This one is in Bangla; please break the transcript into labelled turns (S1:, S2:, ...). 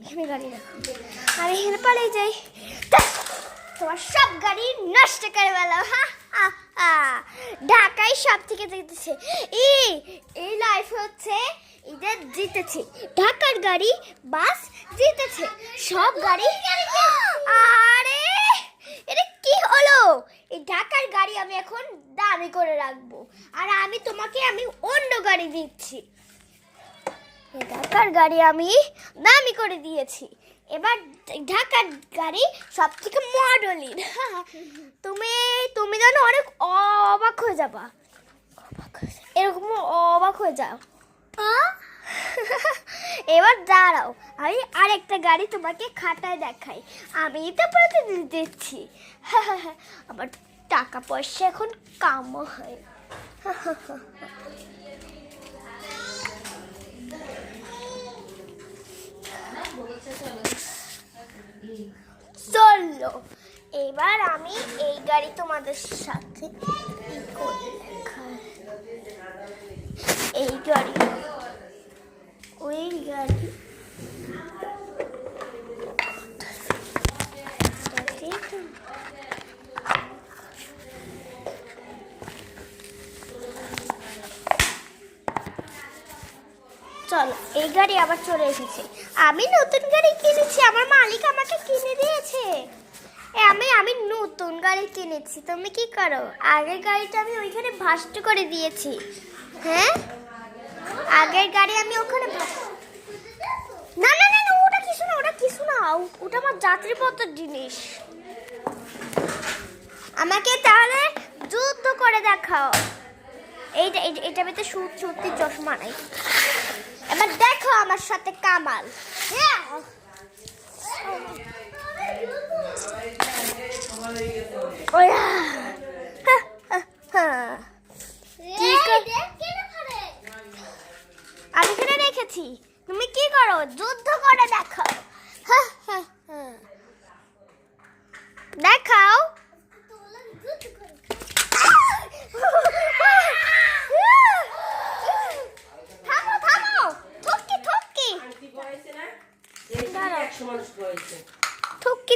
S1: এখানে গাড়ি রাখো, আমি এখানে পালিয়ে যাই, তোমার সব গাড়ি নষ্ট করে ফেলো। ঢাকায় সব থেকে জিতেছে, এই লাইফ হচ্ছে এটা জিতেছে, ঢাকার গাড়ি বাস জিতেছে, সব গাড়ি। আরে এটা কি হলো? এই ঢাকার গাড়ি আমি এখন দামি করে রাখবো, আর আমি তোমাকে অন্য গাড়ি দিচ্ছি। ঢাকার গাড়ি আমি দামি করে দিয়েছি, এবার ঢাকার গাড়ি সব থেকে মডেলিন। তুমি জানো অনেক অবাক হয়ে যাবা, এরকম অবাক হয়ে যাও। এবার দাঁড়াও, আমি আরেকটা গাড়ি তোমাকে খাটায় দেখাই, আমি তো প্রতিদিন দিচ্ছি। আমার টাকা পয়সা এখন কাম হয়। চলো এবার আমি এই গাড়ি তোমাদের সাথে এই গাড়ি ওই গাড়ি চলো এই গাড়ি আবার চলে এসেছে, আমি নতুন গাড়ি কিনেছি, আমার মালিক আমাকে কিনে দিয়েছে। আমি নতুন গাড়ি কিনেছি, তুমি কি করো? আগের গাড়িটা আমি ওইখানে ভাষ্ট করে দিয়েছি। হ্যাঁ, আগের গাড়ি আমি ওখানে না না না ওটা কিছু না, ওটা আমার যাত্রীপত্রের জিনিস। আমাকে তাহলে যুদ্ধ করে দেখাও। এইটা ভিতরে সত্যি চশমা নাই, এবার দেখো আমার সাথে কামাল। আমি এখানে রেখেছি, তুমি কি করো? যুদ্ধ করে দেখাও, দেখাও। থুকি